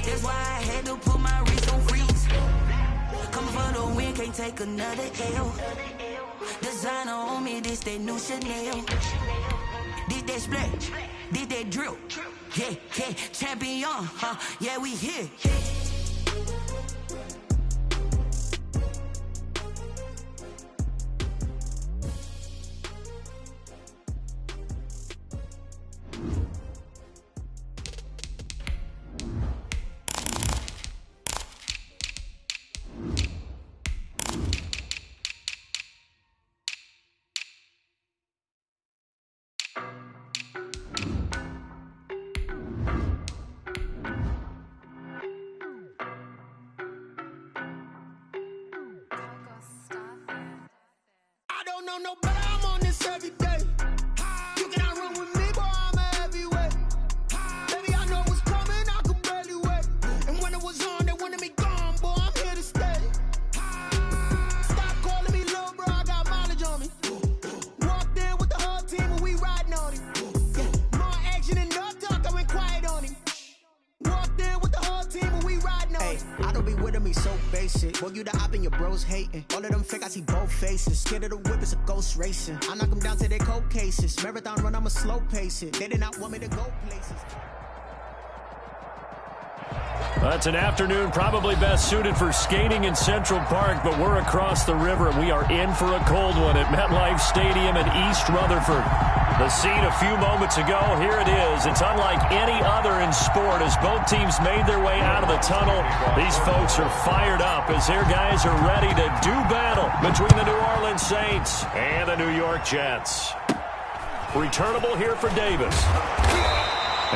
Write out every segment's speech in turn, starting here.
That's why I had to put my wrist on freeze. Coming for the win, can't take another L. Designer on me, this that new Chanel. This that splash, this that drill. Yeah, yeah, champion, yeah, we here. No, but I'm on this every day. You cannot run with me, boy, I'm a heavyweight. Baby, I know what's coming, I could barely wait. And when it was on, they wanted me gone, boy, I'm here to stay. Stop calling me little bro, I got mileage on me. Walked in with the whole team and we riding on him. Yeah, more action and no talk, I went quiet on him. Walked in with the whole team and we riding on him. I don't be with him, he's so basic. Boy, you the op and your bros hating. All of them fake, I see both faces. Scared of the whip, it's a ghost racing. I knock them down to their cold cases. Marathon run, I'ma slow pace it. They did not want me to go places. It's an afternoon probably best suited for skating in Central Park, but we're across the river and we are in for a cold one at MetLife Stadium in East Rutherford. The scene a few moments ago, here it is. It's unlike any other in sport as both teams made their way out of the tunnel. These folks are fired up as their guys are ready to do battle between the New Orleans Saints and the New York Jets. Returnable here for Davis.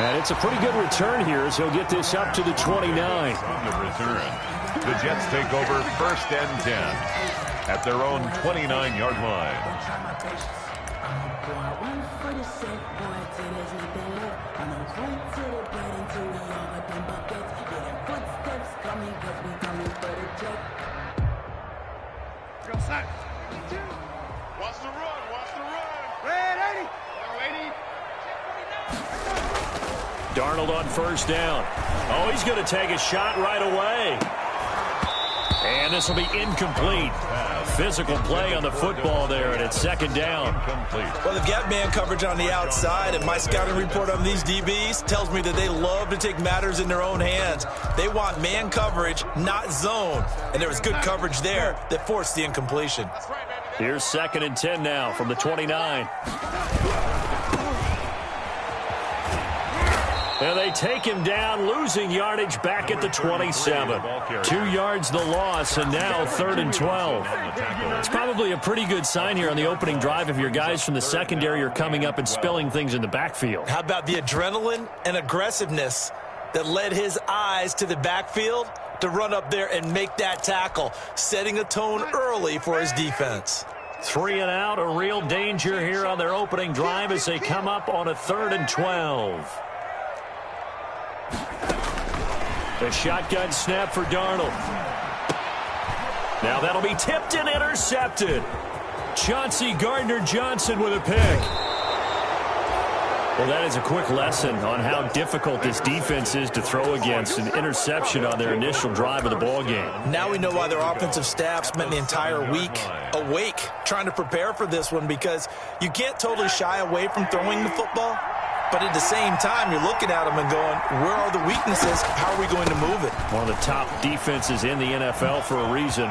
And it's a pretty good return here as he'll get this up to the 29. On the return, the Jets take over 1st and 10 at their own 29-yard line. Wants to run. Red 80. 80. Darnold on 1st down. Oh, he's going to take a shot right away. And this will be incomplete. Physical play on the football there, and it's 2nd down. Well, they've got man coverage on the outside, and my scouting report on these DBs tells me that they love to take matters in their own hands. They want man coverage, not zone. And there was good coverage there that forced the incompletion. Here's 2nd and 10 now from the 29. And they take him down, losing yardage back at the 27. 2 yards the loss, and now 3rd and 12. It's probably a pretty good sign here on the opening drive if your guys from the secondary are coming up and spilling things in the backfield. How about the adrenaline and aggressiveness that led his eyes to the backfield to run up there and make that tackle, setting a tone early for his defense. 3 and out, a real danger here on their opening drive as they come up on a 3rd and 12. The shotgun snap for Darnold. Now that'll be tipped and intercepted. Chauncey Gardner-Johnson with a pick. Well, that is a quick lesson on how difficult this defense is to throw against. An interception on their initial drive of the ballgame. Now we know why their offensive staff spent the entire week awake trying to prepare for this one, because you can't totally shy away from throwing the football. But at the same time, you're looking at them and going, where are the weaknesses? How are we going to move it? One of the top defenses in the NFL for a reason.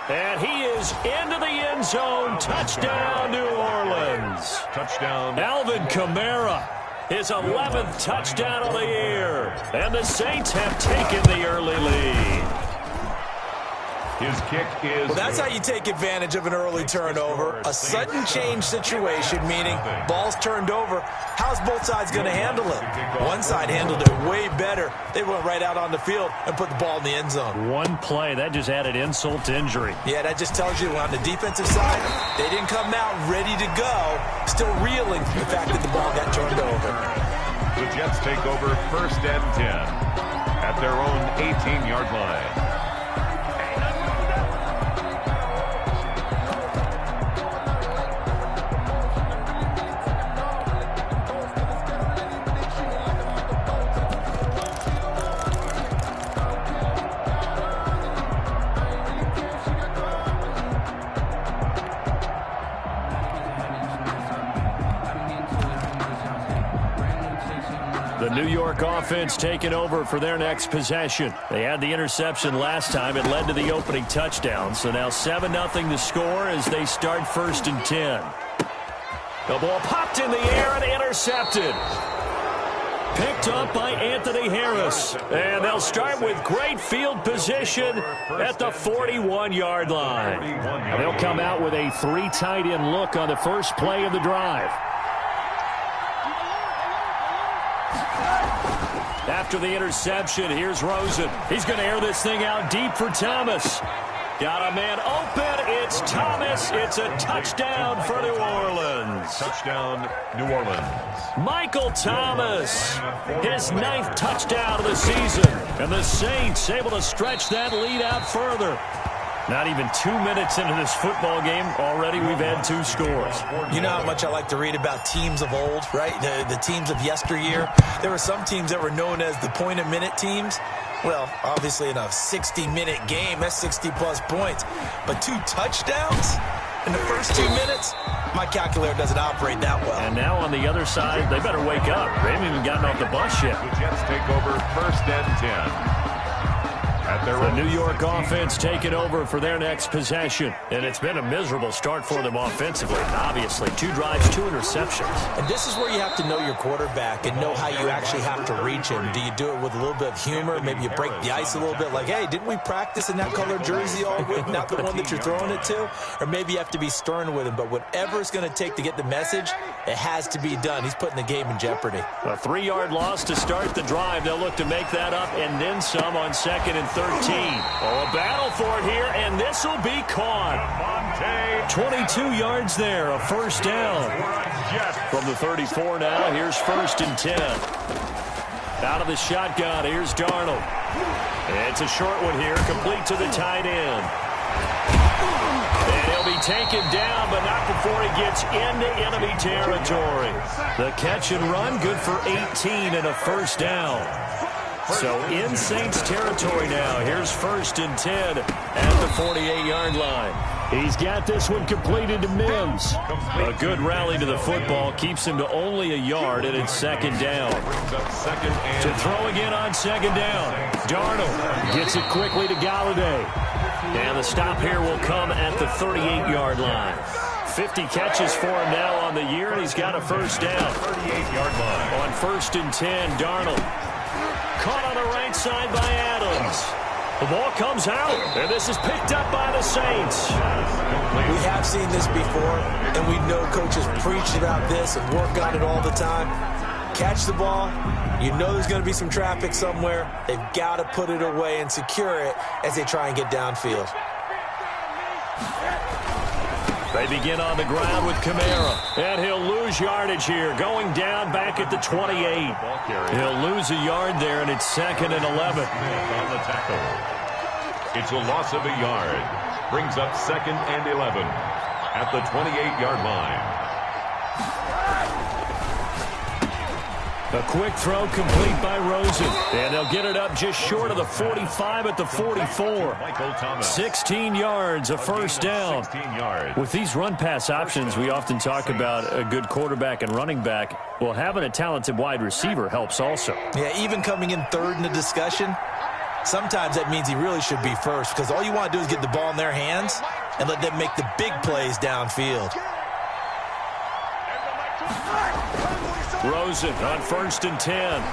And he is into the end zone. Touchdown, New Orleans. Touchdown. Alvin Kamara, his 11th touchdown of the year. And the Saints have taken the early lead. His kick is... Well, that's how you take advantage of an early turnover. A sudden change situation, meaning ball's turned over. How's both sides going to handle it? One side handled it way better. They went right out on the field and put the ball in the end zone. One play, that just added insult to injury. Yeah, that just tells you on the defensive side, they didn't come out ready to go, still reeling from the fact that the ball got turned over. The Jets take over 1st and 10 at their own 18-yard line. The New York offense taking over for their next possession. They had the interception last time. It led to the opening touchdown. So now 7-0 to score as they start 1st and 10. The ball popped in the air and intercepted. Picked up by Anthony Harris. And they'll start with great field position at the 41-yard line. And they'll come out with a 3 tight end look on the first play of the drive. After the interception, here's Rosen. He's going to air this thing out deep for Thomas. Got a man open. It's Thomas. It's a touchdown for New Orleans. Touchdown, New Orleans. Michael Thomas, his 9th touchdown of the season. And the Saints able to stretch that lead out further. Not even 2 minutes into this football game, already we've had 2 scores. You know how much I like to read about teams of old, right? The teams of yesteryear. There were some teams that were known as the point-a-minute teams. Well, obviously in a 60-minute game, that's 60-plus points. But 2 touchdowns in the first 2 minutes? My calculator doesn't operate that well. And now on the other side, they better wake up. They haven't even gotten off the bus yet. The Jets take over 1st and 10. The New York offense taking over for their next possession. And it's been a miserable start for them offensively. Obviously, 2 drives, 2 interceptions. And this is where you have to know your quarterback and know how you actually have to reach him. Do you do it with a little bit of humor? Maybe you break the ice a little bit like, hey, didn't we practice in that color jersey all week, not the one that you're throwing it to? Or maybe you have to be stern with him. But whatever it's going to take to get the message, it has to be done. He's putting the game in jeopardy. A 3-yard loss to start the drive. They'll look to make that up and then some on 2nd and 13. Oh, a battle for it here, and this will be caught. 22 yards there, a 1st down. From the 34 now, here's 1st and 10. Out of the shotgun, here's Darnold. It's a short one here, complete to the tight end. And he'll be taken down, but not before he gets into enemy territory. The catch and run, good for 18 and a 1st down. So in Saints territory now. Here's 1st and 10 at the 48-yard line. He's got this one completed to Mims. A good rally to the football keeps him to only a yard, and it's 2nd down. To throw again on 2nd down. Darnold gets it quickly to Galladay. And the stop here will come at the 38-yard line. 50 catches for him now on the year, and he's got a 1st down. 38-yard line. On 1st and 10, Darnold. Caught on the right side by Adams. The ball comes out, and this is picked up by the Saints. We have seen this before, and we know coaches preach about this and work on it all the time. Catch the ball. You know there's going to be some traffic somewhere. They've got to put it away and secure it as they try and get downfield. They begin on the ground with Kamara, and he'll lose yardage here, going down back at the 28. He'll lose a yard there, and it's 2nd and 11. On the tackle. It's a loss of a yard. Brings up 2nd and 11 at the 28-yard line. A quick throw complete by Rosen. And they'll get it up just short of the 45 at the 44. 16 yards, a 1st down. With these run-pass options, we often talk about a good quarterback and running back. Well, having a talented wide receiver helps also. Yeah, even coming in 3rd in the discussion, sometimes that means he really should be 1st, because all you want to do is get the ball in their hands and let them make the big plays downfield. Rosen on 1st and 10.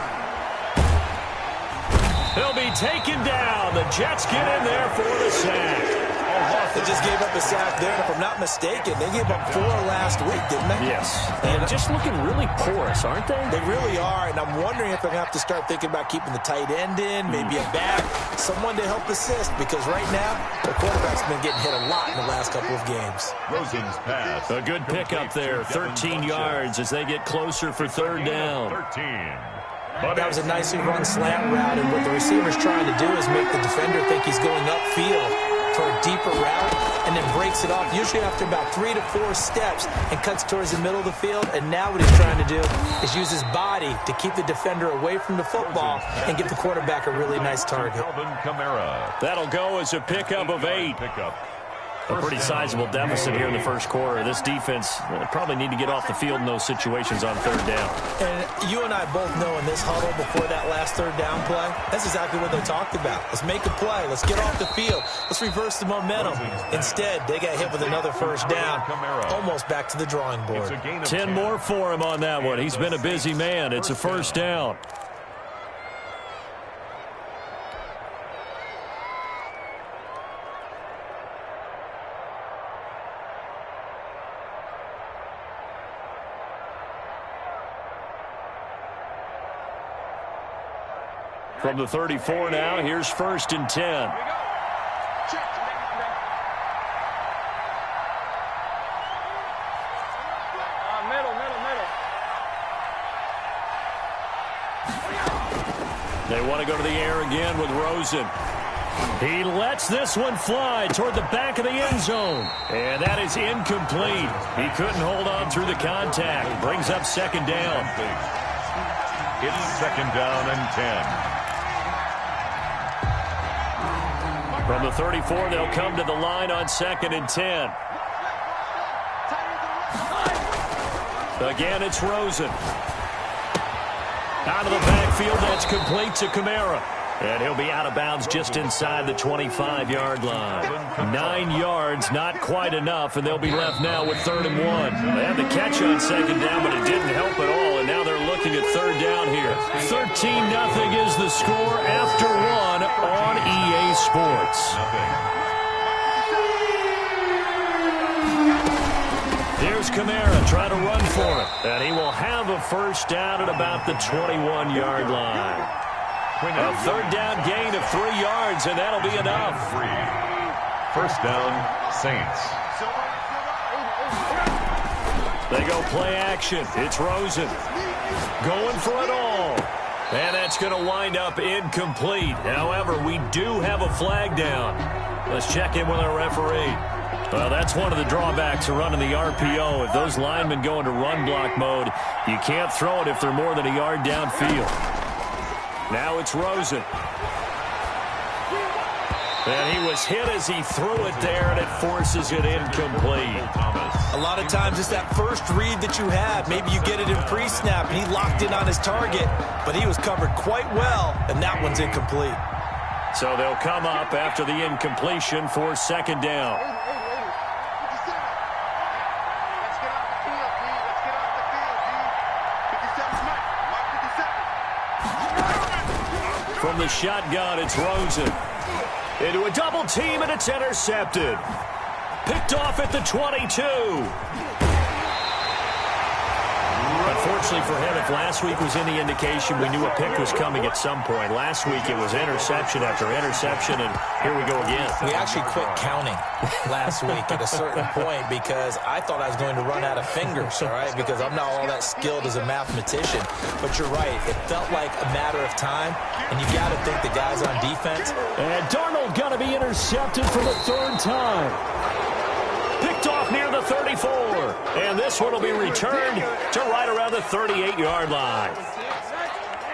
He'll be taken down. The Jets get in there for the sack. They just gave up a sack there, and if I'm not mistaken, they gave up 4 last week, didn't they? Yes. And just looking really porous, aren't they? They really are, and I'm wondering if they're going to have to start thinking about keeping the tight end in, maybe a back, someone to help assist, because right now, the quarterback's been getting hit a lot in the last couple of games. Rosen's pass. A good pickup there, 13 yards as they get closer for 3rd down. 13. That was a nicely run slant route, and what the receiver's trying to do is make the defender think he's going upfield for a deeper route, and then breaks it off, usually after about 3 to 4 steps, and cuts towards the middle of the field. And now what he's trying to do is use his body to keep the defender away from the football and give the quarterback a really nice target. Alvin Kamara. That'll go as a pickup of 8. A pretty sizable deficit here in the first quarter. This defense probably need to get off the field in those situations on third down. And you and I both know in this huddle before that last third down play, that's exactly what they talked about. Let's make a play. Let's get off the field. Let's reverse the momentum. Instead, they got hit with another first down, almost back to the drawing board. 10 more for him on that one. He's been a busy man. It's a first down. From the 34 now, here's 1st and 10. They want to go to the air again with Rosen. He lets this one fly toward the back of the end zone. And that is incomplete. He couldn't hold on through the contact. Brings up 2nd down. It's 2nd down and 10. From the 34, they'll come to the line on 2nd and 10. Again, it's Rosen. Out of the backfield, that's complete to Kamara. And he'll be out of bounds just inside the 25-yard line. 9 yards, not quite enough, and they'll be left now with 3rd and 1. They had the catch on 2nd down, but it didn't help at all, and now they're looking at 3rd down here. 13-0 is the score after 1 on EA Sports. Here's Kamara trying to run for it, and he will have a first down at about the 21-yard line. A 3rd down gain of 3 yards, and that'll be enough. 1st down, Saints. They go play action. It's Rosen going for it all. And that's going to wind up incomplete. However, we do have a flag down. Let's check in with our referee. Well, that's one of the drawbacks of running the RPO. If those linemen go into run block mode, you can't throw it if they're more than a yard downfield. Now it's Rosen. And he was hit as he threw it there, and it forces it incomplete. A lot of times it's that first read that you have. Maybe you get it in pre-snap, and he locked in on his target, but he was covered quite well, and that one's incomplete. So they'll come up after the incompletion for 2nd down. From the shotgun, it's Rosen. Into a double team, and it's intercepted. Picked off at the 22. Unfortunately for him, if last week was any indication, we knew a pick was coming at some point. Last week it was interception after interception, and here we go again. We actually quit counting last week at a certain point because I thought I was going to run out of fingers, all right, because I'm not all that skilled as a mathematician. But you're right. It felt like a matter of time, and you got to think the guys on defense. And Darnold going to be intercepted for the 3rd time. Picked off near the 34. And this one will be returned to right around the 38-yard line.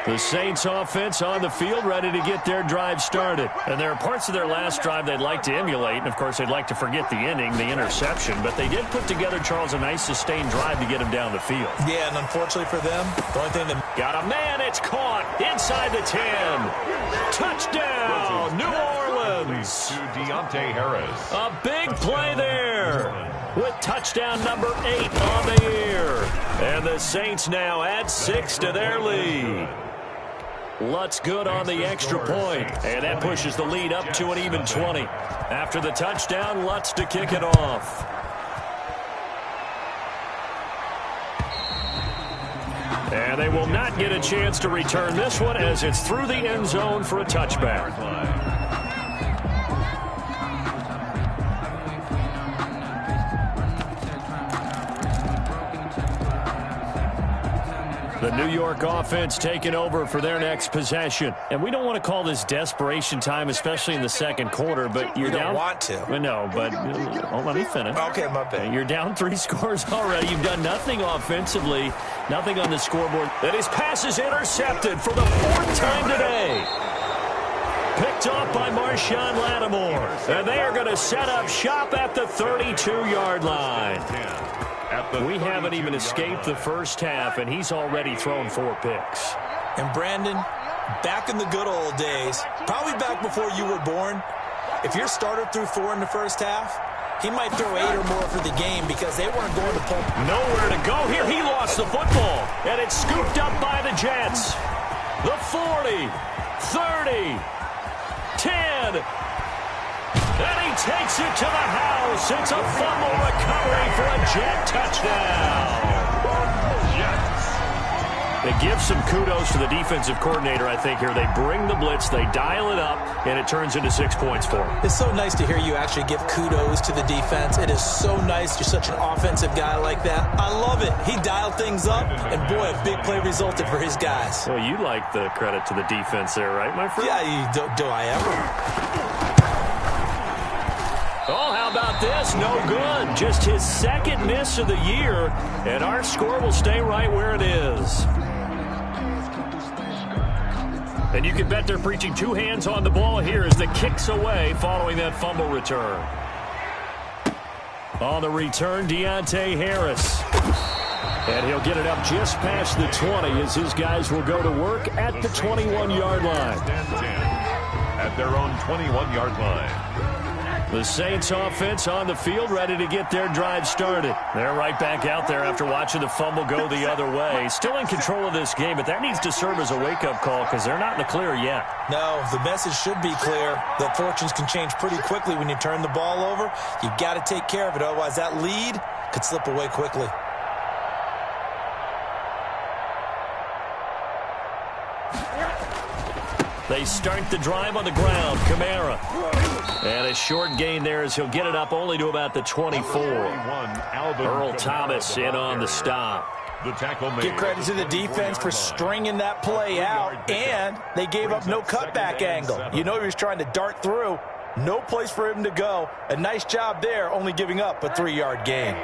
The Saints offense on the field ready to get their drive started. And there are parts of their last drive they'd like to emulate. And, of course, they'd like to forget the inning, the interception. But they did put together, Charles, a nice sustained drive to get him down the field. Yeah, and unfortunately for them, the only thing that... Got a man. It's caught inside the 10. Touchdown, New Orleans. To Deontay Harris. A big play there with touchdown number 8 on the year. And the Saints now add 6 to their lead. Lutz good on the extra point, and that pushes the lead up to an even 20. After the touchdown, Lutz to kick it off. And they will not get a chance to return this one as it's through the end zone for a touchback. The New York offense taking over for their next possession. And we don't want to call this desperation time, especially in the second quarter, but you're down. You don't want to. No, but let me finish. Okay, my bad. You're down 3 scores already. You've done nothing offensively, nothing on the scoreboard. And his pass is intercepted for the 4th time today. Picked Picked off by Marshawn Lattimore. And they are going to set up shop at the 32-yard line. We haven't even escaped the first half, and he's already thrown 4 picks. And Brandon, back in the good old days, probably back before you were born, if your starter threw 4 in the first half, he might throw 8 or more for the game because they weren't going to pull. Nowhere to go here. He lost the football, and it's scooped up by the Jets. The 40, 30, 10, and he takes it to the house. It's a fumble recovery for a Jet touchdown. They give some kudos to the defensive coordinator, I think, here. They bring the blitz, they dial it up, and it turns into 6 points for them. It's so nice to hear you actually give kudos to the defense. It is so nice. You're such an offensive guy like that. I love it. He dialed things up, and boy, a big play resulted for his guys. Well, you like the credit to the defense there, right, my friend? Yeah, do I ever? Oh, how about this? No good. Just his second miss of the year, and our score will stay right where it is. And you can bet they're preaching 2 hands on the ball here as the kick's away following that fumble return. On the return, Deontay Harris. And he'll get it up just past the 20 as his guys will go to work at the 21-yard line. At their own 21-yard line. The Saints offense on the field, ready to get their drive started. They're right back out there after watching the fumble go the other way. Still in control of this game, but that needs to serve as a wake-up call because they're not in the clear yet. No, the message should be clear that fortunes can change pretty quickly when you turn the ball over. You've got to take care of it, otherwise that lead could slip away quickly. They start the drive on the ground. Kamara. And a short gain there as he'll get it up only to about the 24. Earl Thomas in on the stop. Give credit to the defense for stringing that play out, and they gave up no cutback angle. You know he was trying to dart through. No place for him to go. A nice job there, only giving up a 3-yard gain.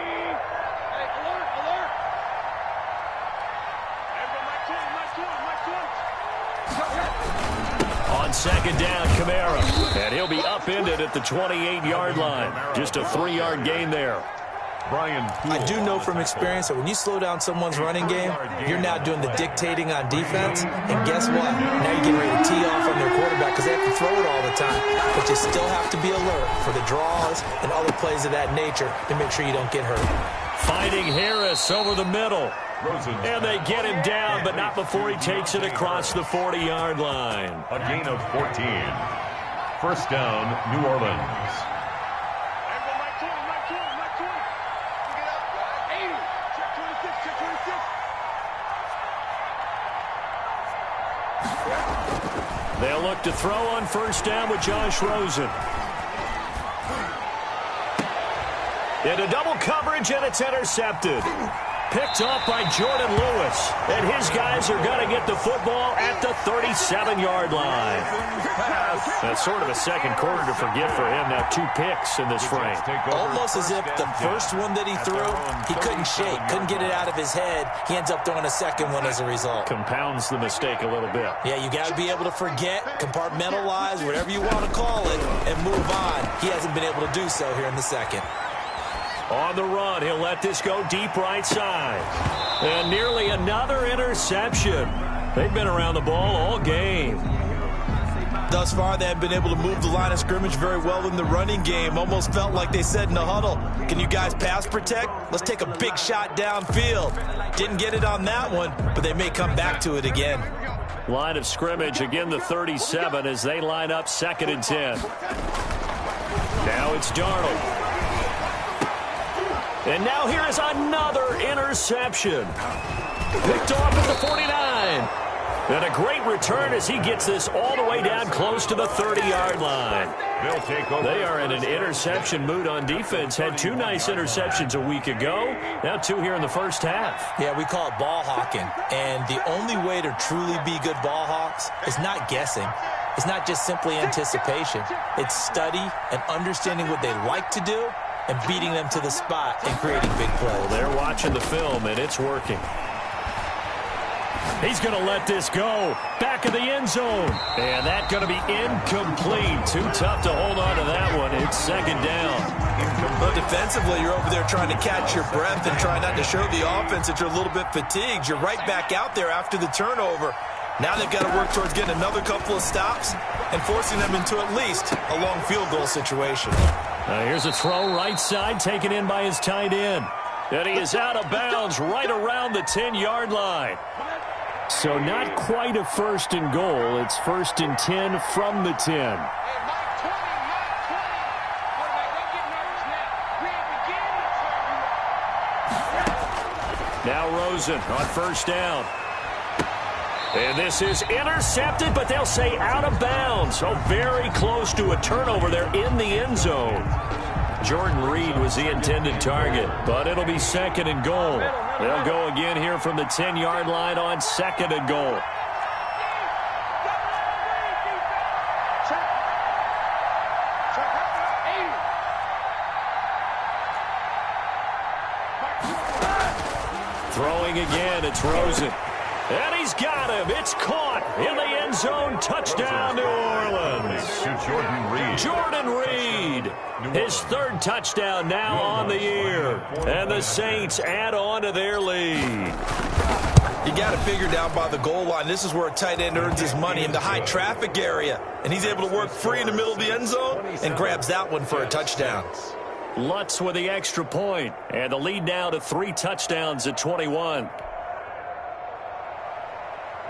On second down, Kamara. And he'll be upended at the 28-yard line. Just a 3-yard gain there. I do know from experience that when you slow down someone's running game, you're now doing the dictating on defense. And guess what? Now you're getting ready to tee off on their quarterback because they have to throw it all the time. But you still have to be alert for the draws and other plays of that nature to make sure you don't get hurt. Finding Harris over the middle. And they get him down, but not before he takes it across the 40-yard line. A gain of 14. First down, New Orleans. They'll look to throw on first down with Josh Rosen. Into double coverage, and it's intercepted. Picked off by Jordan Lewis. And his guys are going to get the football at the 37-yard line. That's sort of a second quarter to forget for him. Now 2 picks in this frame. Almost as if the first one that he threw, he couldn't shake, couldn't get it out of his head. He ends up throwing a second one as a result. Compounds the mistake a little bit. Yeah, you got to be able to forget, compartmentalize, whatever you want to call it, and move on. He hasn't been able to do so here in the second. On the run, he'll let this go deep right side. And nearly another interception. They've been around the ball all game. Thus far, they have been able to move the line of scrimmage very well in the running game. Almost felt like they said in the huddle, can you guys pass protect? Let's take a big shot downfield. Didn't get it on that one, but they may come back to it again. Line of scrimmage, again the 37 as they line up 2nd and 10. Now it's Darnold. And now here is another interception. Picked off at the 49. And a great return as he gets this all the way down close to the 30-yard line. They are in an interception mood on defense. Had 2 nice interceptions a week ago. Now 2 here in the first half. Yeah, we call it ball hawking. And the only way to truly be good ball hawks is not guessing. It's not just simply anticipation. It's study and understanding what they like to do and beating them to the spot and creating big plays. Well, they're watching the film, and it's working. He's going to let this go. Back of the end zone. And that's going to be incomplete. Too tough to hold on to that one. It's second down. But defensively, you're over there trying to catch your breath and try not to show the offense that you're a little bit fatigued. You're right back out there after the turnover. Now they've got to work towards getting another couple of stops and forcing them into at least a long field goal situation. Here's a throw right side taken in by his tight end. And he is out of bounds right around the 10-yard line. So not quite a first and goal. It's first and 10 from the 10. Now Rosen on first down. And this is intercepted, but they'll say out of bounds. So very close to a turnover there in the end zone. Jordan Reed was the intended target, but it'll be second and goal. They'll go again here from the 10-yard line on second and goal. Throwing again, it's Rosen. And he's got him. It's caught in the end zone. Touchdown, New Orleans. Jordan Reed. His third touchdown now on the year. And the Saints add on to their lead. You got to figure down by the goal line. This is where a tight end earns his money, in the high traffic area. And he's able to work free in the middle of the end zone and grabs that one for a touchdown. Lutz with the extra point. And the lead now to 3 touchdowns at 21.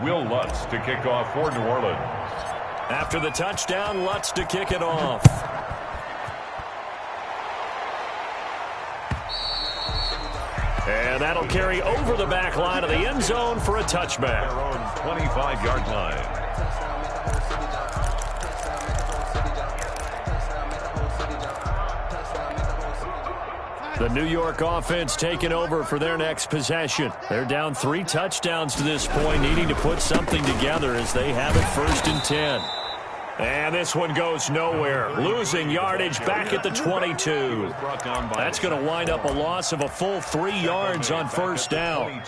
Will Lutz to kick off for New Orleans. After the touchdown, Lutz to kick it off. And that'll carry over the back line of the end zone for a touchback. Their own 25-yard line. The New York offense taking over for their next possession. They're down 3 touchdowns to this point, needing to put something together as they have it first and 10. And this one goes nowhere. Losing yardage back at the 22. That's going to wind up a loss of a full 3 yards on first down.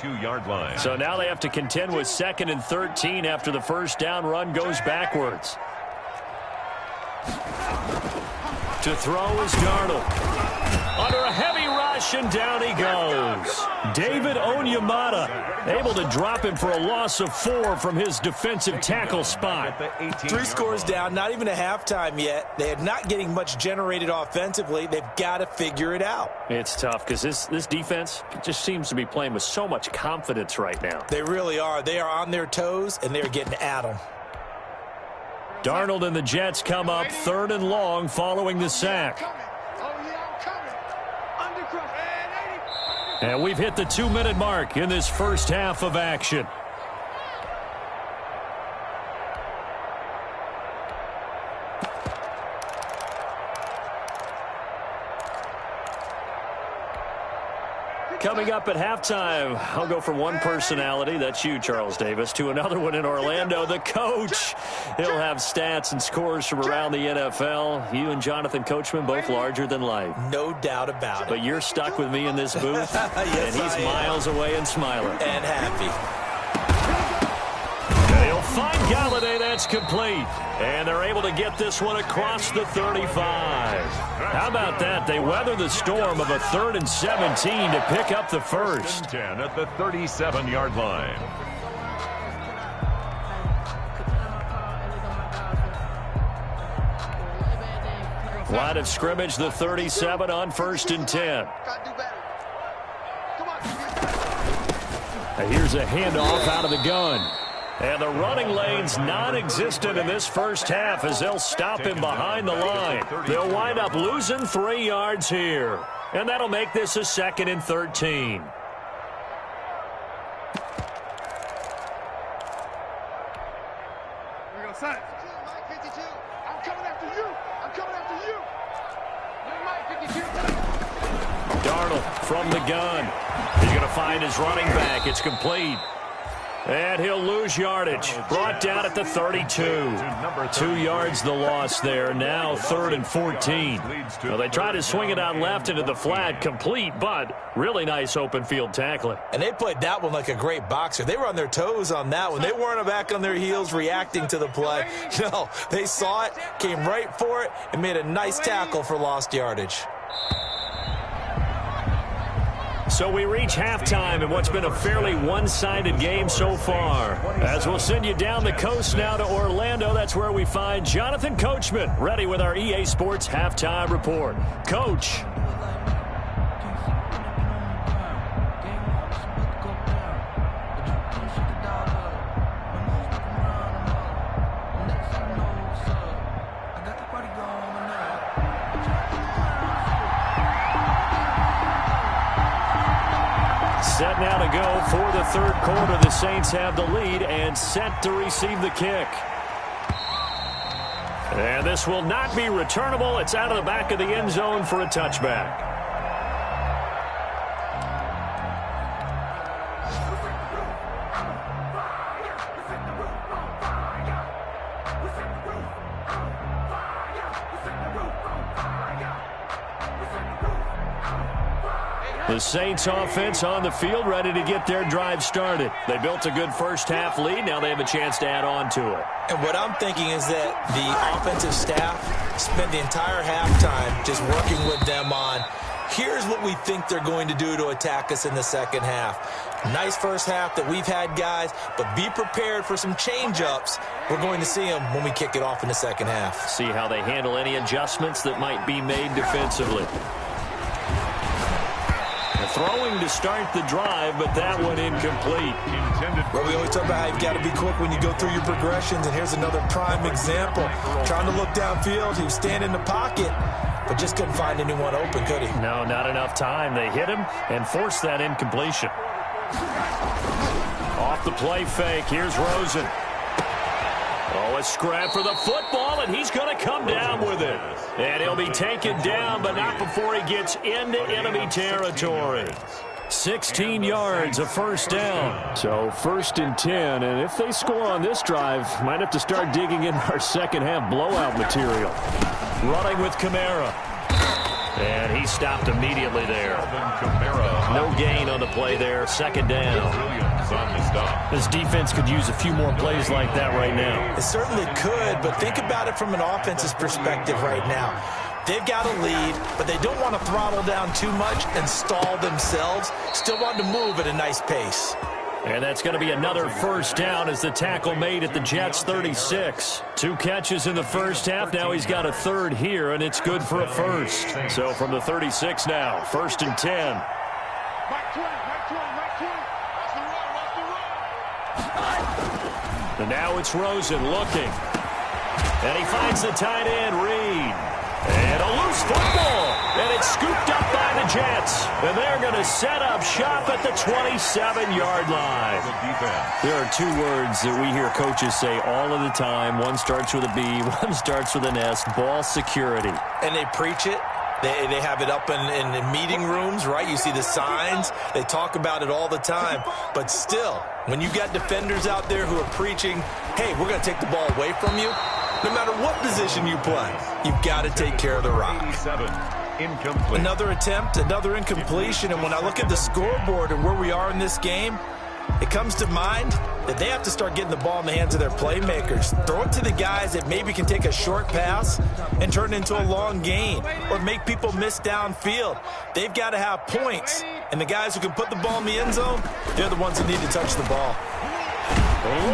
So now they have to contend with second and 13 after the first down run goes backwards. To throw is Darnold. Under a heavy rush, and down he goes. David Onyemata able to drop him for a loss of 4 from his defensive tackle spot. 3 scores down, not even a halftime yet. They are not getting much generated offensively. They've got to figure it out. It's tough because this defense just seems to be playing with so much confidence right now. They really are. They are on their toes, and they're getting at them. Darnold and the Jets come up 3rd and long following the sack. And we've hit the 2-minute mark in this first half of action. Coming up at halftime, I'll go from one personality, that's you, Charles Davis, to another one in Orlando, the coach. He'll have stats and scores from around the NFL. You and Jonathan Coachman, both larger than life. No doubt about it. But you're stuck with me in this booth, yes, and he's miles away and smiling. And happy. They'll find Galladay. That's complete. And they're able to get this one across the 35. How about that? They weather the storm of a 3rd and 17 to pick up the first. 10 at the 37-yard line. Line of scrimmage, the 37 on 1st and 10. And here's a handoff out of the gun. And the running lane's non-existent in this first half as they'll stop him behind the line. They'll wind up losing 3 yards here. And that'll make this a 2nd and 13. Darnold from the gun. He's going to find his running back. It's complete. And he'll lose yardage. Brought down at the 32. 2 yards the loss there. Now 3rd and 14. Well, they tried to swing it out left into the flat. Complete, but really nice open field tackling. And they played that one like a great boxer. They were on their toes on that one. They weren't back on their heels reacting to the play. No, they saw it, came right for it, and made a nice tackle for lost yardage. So we reach halftime in what's been a fairly one-sided game so far. As we'll send you down the coast now to Orlando, that's where we find Jonathan Coachman, ready with our EA Sports Halftime Report. Coach. Set now to go for the third quarter. The Saints have the lead and set to receive the kick. And this will not be returnable. It's out of the back of the end zone for a touchback. The Saints offense on the field, ready to get their drive started. They built a good first-half lead. Now they have a chance to add on to it. And what I'm thinking is that the offensive staff spent the entire halftime just working with them on, here's what we think they're going to do to attack us in the second half. Nice first half that we've had, guys, but be prepared for some change-ups. We're going to see them when we kick it off in the second half. See how they handle any adjustments that might be made defensively. Throwing to start the drive, but that one incomplete. Well, we always talk about how you've got to be quick when you go through your progressions, and here's another prime example. Trying to look downfield, he was standing in the pocket, but just couldn't find anyone open, could he? No, not enough time. They hit him and forced that incompletion. Off the play fake, here's Rosen. Oh, a scrap for the football, and he's going to come down with it. And he'll be taken down, but not before he gets into enemy territory. 16 yards, a first down. So 1st and 10, and if they score on this drive, might have to start digging in our second half blowout material. Running with Kamara. And he stopped immediately there. No gain on the play there. 2nd down. This defense could use a few more plays like that right now. It certainly could, but think about it from an offense's perspective right now. They've got a lead, but they don't want to throttle down too much and stall themselves. Still want to move at a nice pace. And that's going to be another first down as the tackle made at the Jets' 36. 2 catches in the first half. Now he's got a third here, and it's good for a first. So from the 36 now, 1st and 10. And now it's Rosen looking. And he finds the tight end, Reed. And a loose football. And it's scooped up by the Jets. And they're going to set up shop at the 27-yard line. There are 2 words that we hear coaches say all of the time. One starts with a B, one starts with an S. Ball security. And they preach it. They have it up in meeting rooms, right? You see the signs. They talk about it all the time. But still, when you got defenders out there who are preaching, hey, we're going to take the ball away from you, no matter what position you play, you've got to take care of the rock. Another attempt, another incompletion. And when I look at the scoreboard and where we are in this game, it comes to mind that they have to start getting the ball in the hands of their playmakers. Throw it to the guys that maybe can take a short pass and turn it into a long gain or make people miss downfield. They've got to have points. And the guys who can put the ball in the end zone, they're the ones that need to touch the ball.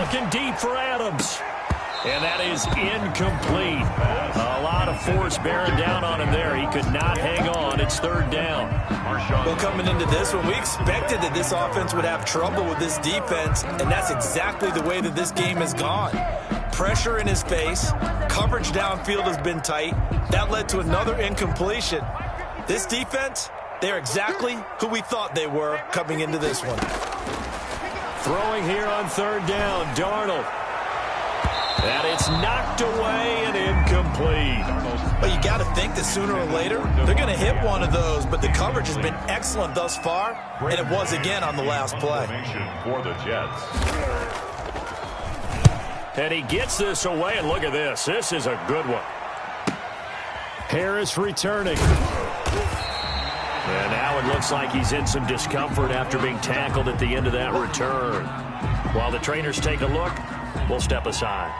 Looking deep for Adams. And that is incomplete. A lot of force bearing down on him there. He could not hang on. It's 3rd down. Well, coming into this one, we expected that this offense would have trouble with this defense, and that's exactly the way that this game has gone. Pressure in his face. Coverage downfield has been tight. That led to another incompletion. This defense, they're exactly who we thought they were coming into this one. Throwing here on 3rd down, Darnold. And it's knocked away and incomplete. But you got got to think that sooner or later they're going to hit one of those, but the coverage has been excellent thus far, and it was again on the last play. For the Jets. And he gets this away, and look at this. This is a good one. Harris returning. And now it looks like he's in some discomfort after being tackled at the end of that return. While the trainers take a look, we'll step aside.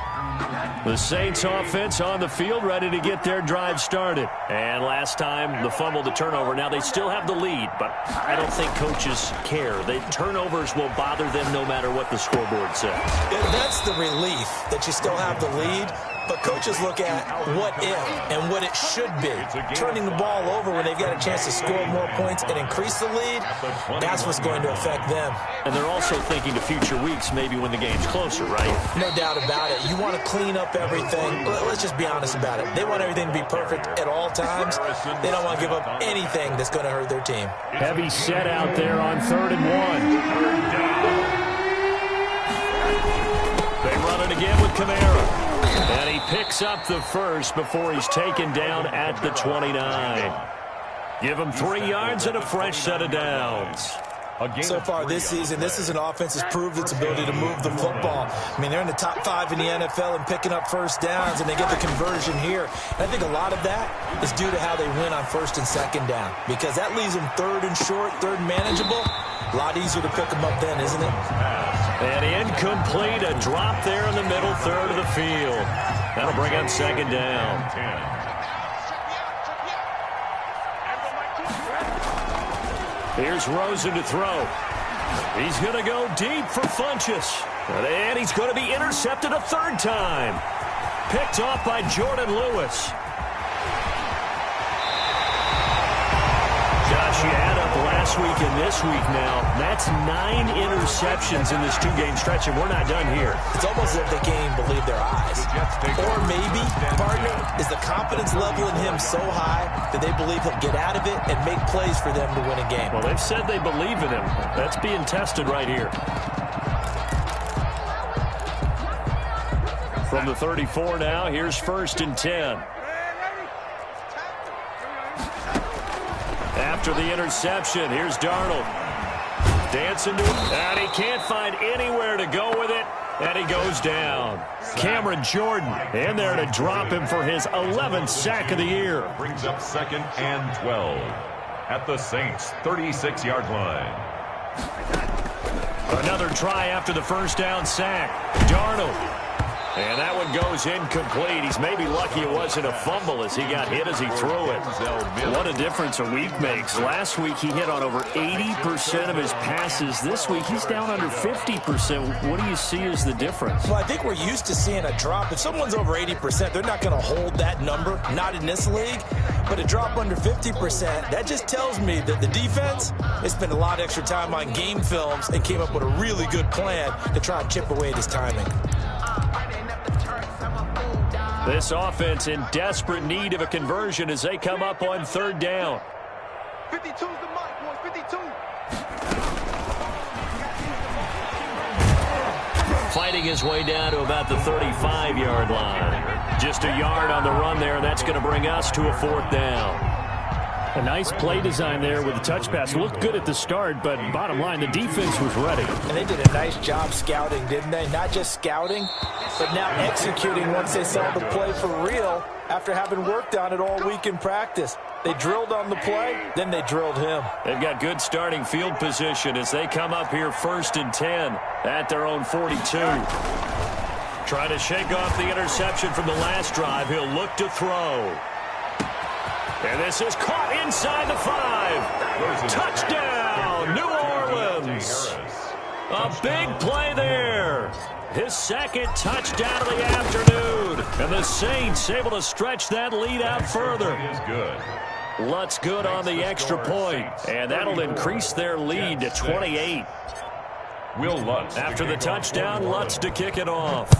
The Saints offense on the field, ready to get their drive started. And last time, the fumble, the turnover. Now they still have the lead, but I don't think coaches care. The turnovers will bother them no matter what the scoreboard says. That's the relief that you still have the lead. But coaches look at what if and what it should be. Turning the ball over when they've got a chance to score more points and increase the lead, that's what's going to affect them. And they're also thinking to future weeks, maybe when the game's closer, right? No doubt about it. You want to clean up everything. Let's just be honest about it. They want everything to be perfect at all times. They don't want to give up anything that's going to hurt their team. Heavy set out there on 3rd and 1. They run it again with Kamara. And he picks up the first before he's taken down at the 29. Give him 3 yards and a fresh set of downs. So far this season, this is an offense that's proved its ability to move the football. I mean, they're in the top 5 in the NFL and picking up first downs, and they get the conversion here. And I think a lot of that is due to how they win on 1st and 2nd down, because that leaves them 3rd and short, 3rd and manageable. A lot easier to pick them up then, isn't it? And incomplete, a drop there in the middle 3rd of the field. That'll bring up 2nd down. Here's Rosen to throw. He's going to go deep for Funchess. And he's going to be intercepted a 3rd time. Picked off by Jordan Lewis. Josh, you add up last week and this week now. That's 9 interceptions in this 2-game stretch, and we're not done here. It's almost as if they can't even believe their eyes. Or maybe, partner, is the confidence level in him so high that they believe he'll get out of it and make plays for them to win a game. Well, they've said they believe in him. That's being tested right here. From the 34 now, here's 1st and 10. After the interception, here's Darnold. Dancing to him, and he can't find anywhere to go with it, and he goes down. Cameron Jordan in there to drop him for his 11th sack of the year. Brings up 2nd and 12 at the Saints' 36-yard line. Another try after the 1st down sack. Darnold. And that one goes incomplete. He's maybe lucky it wasn't a fumble as he got hit as he threw it. What a difference a week makes. Last week he hit on over 80% of his passes. This week he's down under 50%. What do you see as the difference? Well, I think we're used to seeing a drop. If someone's over 80%, they're not going to hold that number, not in this league. But a drop under 50%, that just tells me that the defense has spent a lot of extra time on game films and came up with a really good plan to try and chip away at his timing. This offense in desperate need of a conversion as they come up on 3rd down. 52's the mark, boys, 52. Fighting his way down to about the 35-yard line. Just a yard on the run there. That's going to bring us to a 4th down. A nice play design there with the touch pass. Looked good at the start, but bottom line, the defense was ready. And they did a nice job scouting, didn't they? Not just scouting, but now executing once they saw the play for real after having worked on it all week in practice. They drilled on the play, then they drilled him. They've got good starting field position as they come up here 1st and 10 at their own 42. Trying to shake off the interception from the last drive. He'll look to throw. And this is caught inside the 5. Touchdown, New Orleans. A big play there. His 2nd touchdown of the afternoon. And the Saints able to stretch that lead out further. Lutz good on the extra point. And that'll increase their lead to 28. Will Lutz. After the touchdown, Lutz to kick it off.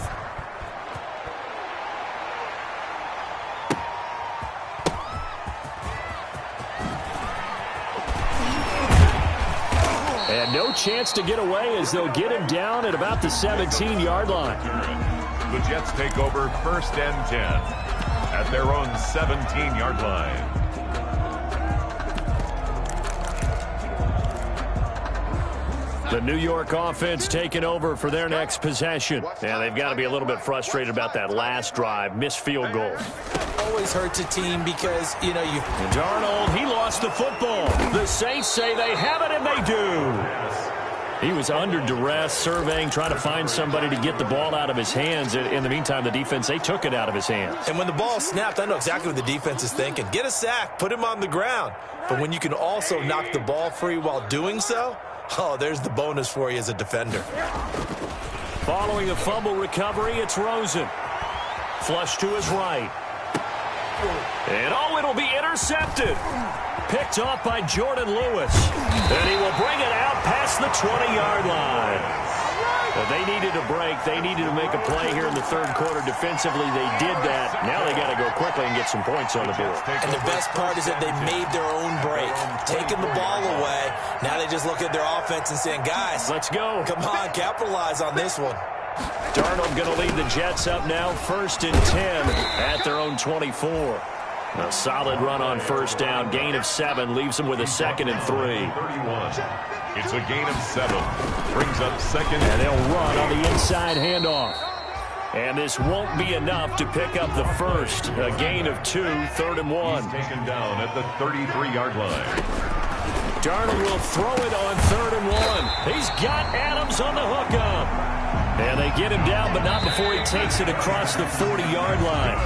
And no chance to get away as they'll get him down at about the 17-yard line. The Jets take over 1st and 10 at at their own 17-yard line. The New York offense taking over for their next possession. Yeah, they've got to be a little bit frustrated about that last drive. Missed field goal. Always hurts a team because, you know, Darnold, he lost the football. The Saints say they have it, and they do. He was under duress, surveying, trying to find somebody to get the ball out of his hands. In the meantime, the defense, they took it out of his hands. And when the ball snapped, I know exactly what the defense is thinking. Get a sack, put him on the ground. But when you can also knock the ball free while doing so, oh, there's the bonus for you as a defender. Following a fumble recovery, it's Rosen. Flush to his right. And oh, it'll be intercepted. Picked off by Jordan Lewis. And he will bring it out past the 20-yard line. They needed a break. They needed to make a play here in the third quarter. Defensively, they did that. Now they got to go quickly and get some points on the board. And the best part is that they made their own break. Taking the ball away. Now they just look at their offense and saying, guys, let's go. Come on, capitalize on this one. Darnold going to lead the Jets up now, 1st and 10 at their own 24. A solid run on first down. Gain of 7 leaves them with a 2nd and 3. It's a gain of 7. Brings up 2nd. And they'll run on the inside handoff. And this won't be enough to pick up the first. A gain of 2, 3rd and 1. He's taken down at the 33-yard line. Darnold will throw it on 3rd and 1. He's got Adams on the hookup. And they get him down, but not before he takes it across the 40-yard line.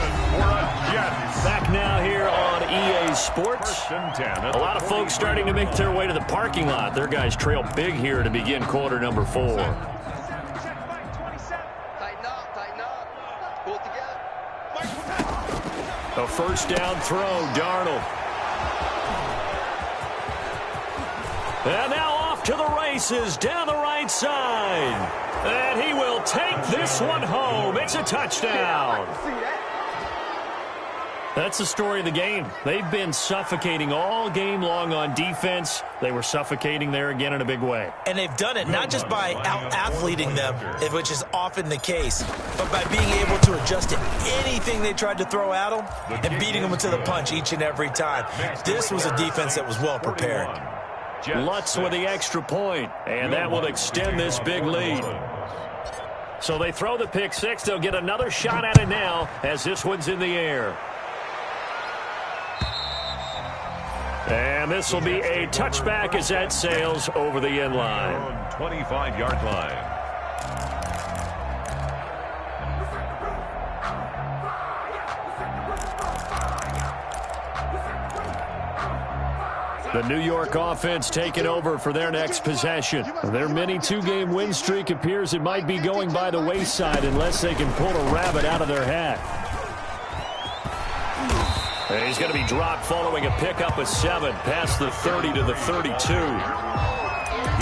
Back now here on EA Sports. A lot of folks starting to make their way to the parking lot. Their guys trail big here to begin quarter number 4. Tighten up. Pull it together. A first down throw, Darnold. And now off to the races down the right side. And he will take this one home. It's a touchdown. That's the story of the game. They've been suffocating all game long on defense. They were suffocating there again in a big way. And they've done it not just by out-athleting them, which is often the case, but by being able to adjust to anything they tried to throw at them and beating them to the punch each and every time. This was a defense that was well prepared. Lutz with the extra point, and that will extend this big lead. So they throw the pick 6. They'll get another shot at it now as this one's in the air. And this will be a touchback as that sails over the end line. 25-yard line. The New York offense taking over for their next possession. Their mini 2-game win streak appears it might be going by the wayside unless they can pull a rabbit out of their hat. And he's going to be dropped following a pickup of 7 past the 30 to the 32.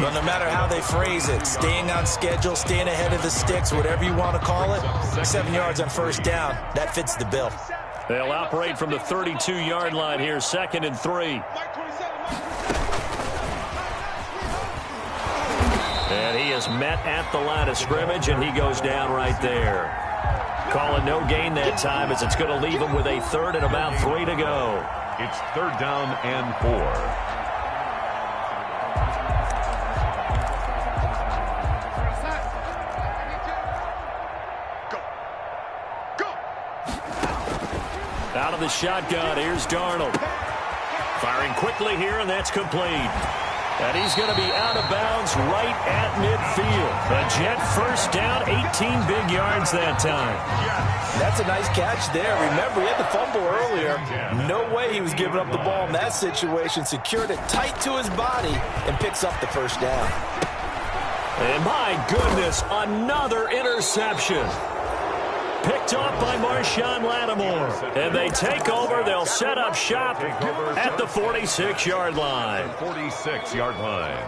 But no matter how they phrase it, staying on schedule, staying ahead of the sticks, whatever you want to call it, 7 yards on first down, that fits the bill. They'll operate from the 32-yard line here, 2nd and 3. And he is met at the line of scrimmage, and he goes down right there. Calling no gain that time as it's going to leave him with a 3rd and about 3 to go. It's 3rd down and 4. Out of the shotgun, here's Darnold. Firing quickly here, and that's complete. And he's going to be out of bounds right at midfield. A Jet first down, 18 big yards that time. That's a nice catch there. Remember, he had the fumble earlier. No way he was giving up the ball in that situation. Secured it tight to his body and picks up the first down. And my goodness, another interception. Picked off by Marshawn Lattimore. And they take over. They'll set up shop at the 46-yard line. 46-yard line.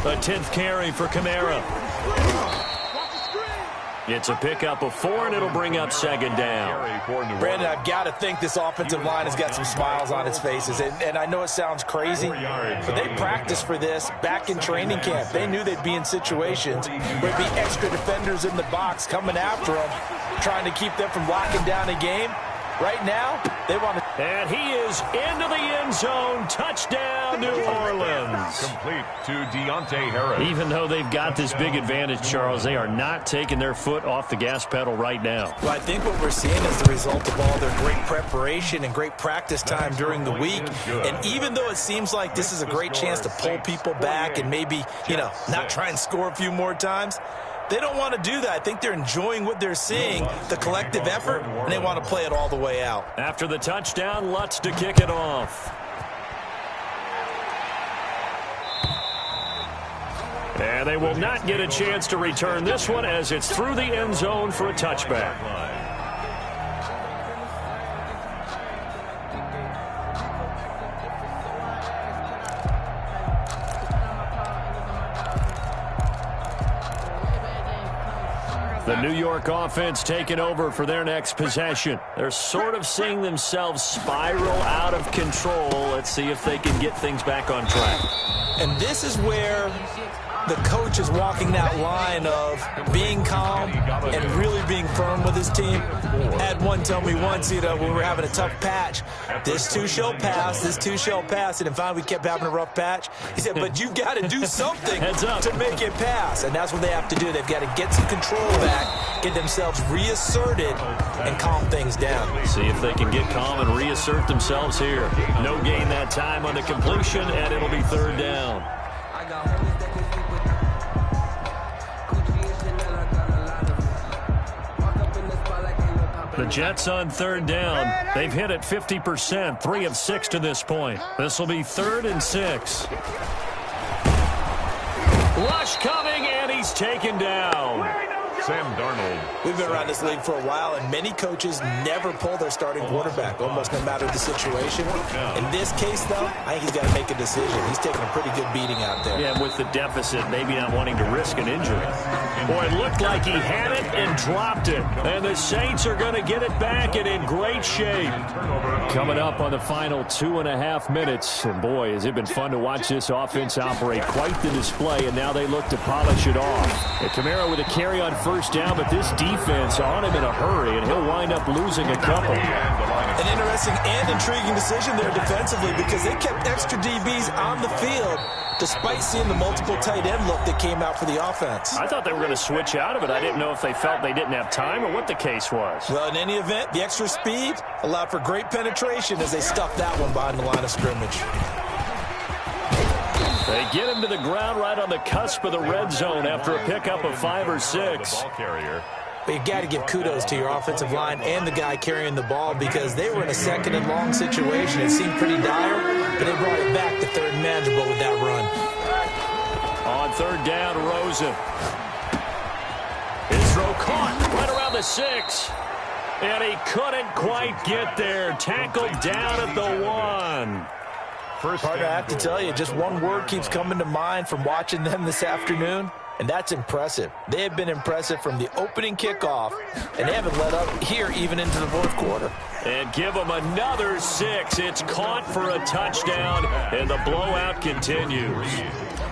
The 10th carry for Kamara. It's a pickup of 4, and it'll bring up second down. Brandon, I've got to think this offensive line has got some smiles on its faces. And I know it sounds crazy, but they practiced for this back in training camp. They knew they'd be in situations where there'd be extra defenders in the box coming after them, trying to keep them from locking down a game. Right now, they want to... And he is into the end zone. Touchdown, New Orleans. Complete to Deontay Harris. Even though they've got this big advantage, Charles, they are not taking their foot off the gas pedal right now. Well, I think what we're seeing is the result of all their great preparation and great practice time during the week. And even though it seems like this is a great chance to pull people back and maybe, not try and score a few more times, they don't want to do that. I think they're enjoying what they're seeing, the collective effort, and they want to play it all the way out. After the touchdown, Lutz to kick it off. And they will not get a chance to return this one as it's through the end zone for a touchback. The New York offense taking over for their next possession. They're sort of seeing themselves spiral out of control. Let's see if they can get things back on track. And this is where the coach is walking that line of being calm and really being firm with his team. I had one tell me once, when we were having a tough patch, this too shall pass, this too shall pass. And then finally we kept having a rough patch. He said, but you've got to do something to make it pass. And that's what they have to do. They've got to get some control back, get themselves reasserted, and calm things down. See if they can get calm and reassert themselves here. No gain that time on the completion, and it'll be third down. The Jets on third down. They've hit it 50%, 3 of 6 to this point. This will be 3rd and 6. Lush coming, and he's taken down. Sam Darnold. We've been around this league for a while, and many coaches never pull their starting quarterback, almost no matter the situation. In this case, though, I think he's got to make a decision. He's taking a pretty good beating out there. Yeah, with the deficit, maybe not wanting to risk an injury. Boy, it looked like he had it and dropped it. And the Saints are going to get it back and in great shape. Coming up on the final 2.5 minutes. And boy, has it been fun to watch this offense operate. Quite the display, and now they look to polish it off. And Kamara with a carry on first down, but this defense on him in a hurry, and he'll wind up losing a couple. An interesting and intriguing decision there defensively because they kept extra DBs on the field despite seeing the multiple tight end look that came out for the offense. I thought they were going to switch out of it. I didn't know if they felt they didn't have time or what the case was. Well, in any event, the extra speed allowed for great penetration as they stuffed that one behind the line of scrimmage. They get him to the ground right on the cusp of the red zone after a pickup of 5 or 6. But you've got to give kudos to your offensive line and the guy carrying the ball because they were in a 2nd and long situation. It seemed pretty dire, but they brought it back to 3rd and manageable with that run. On 3rd down, Rosen. His throw caught right around the 6. And he couldn't quite get there. Tackled down at the 1. Partner, I have to tell you, just one word keeps coming to mind from watching them this afternoon, and that's impressive. They have been impressive from the opening kickoff, and they haven't let up here even into the 4th quarter. And give them another 6. It's caught for a touchdown, and the blowout continues.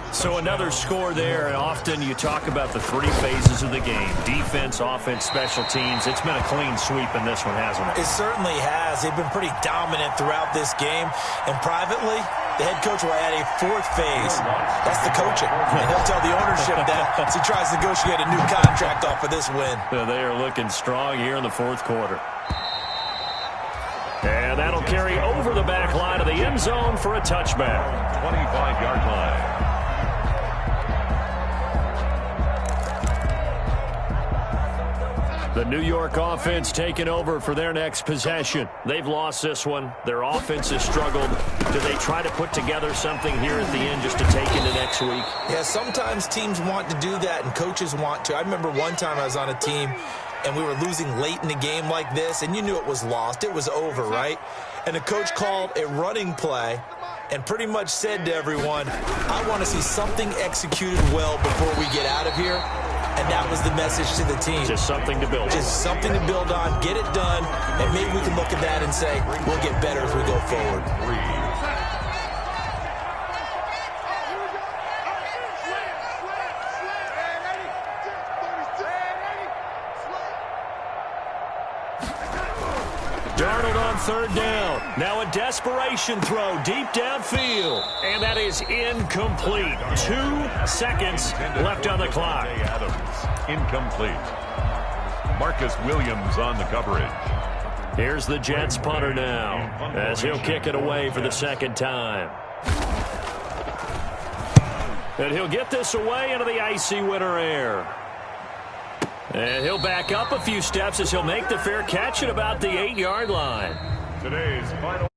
So another score there, and often you talk about the 3 phases of the game. Defense, offense, special teams. It's been a clean sweep in this one, hasn't it? It certainly has. They've been pretty dominant throughout this game. And privately, the head coach will add a 4th phase. That's the coaching. And he'll tell the ownership that as he tries to negotiate a new contract off of this win. They are looking strong here in the 4th quarter. And that'll carry over the back line of the end zone for a touchback. 25-yard line. The New York offense taking over for their next possession. They've lost this one. Their offense has struggled. Do they try to put together something here at the end just to take into next week? Yeah, sometimes teams want to do that and coaches want to. I remember one time I was on a team and we were losing late in the game like this, and you knew it was lost. It was over, right? And the coach called a running play and pretty much said to everyone, I want to see something executed well before we get out of here. and that was the message to the team. Just something to build on. Just something to build on, get it done, and maybe we can look at that and say, we'll get better as we go forward. Darnold on third down. Now a desperation throw deep downfield. And that is incomplete. 2 seconds left on the clock. Adams, incomplete. Marcus Williams on the coverage. Here's the Jets punter now, as he'll kick it away for the second time. And he'll get this away into the icy winter air. And he'll back up a few steps as he'll make the fair catch at about the 8-yard line. Today's final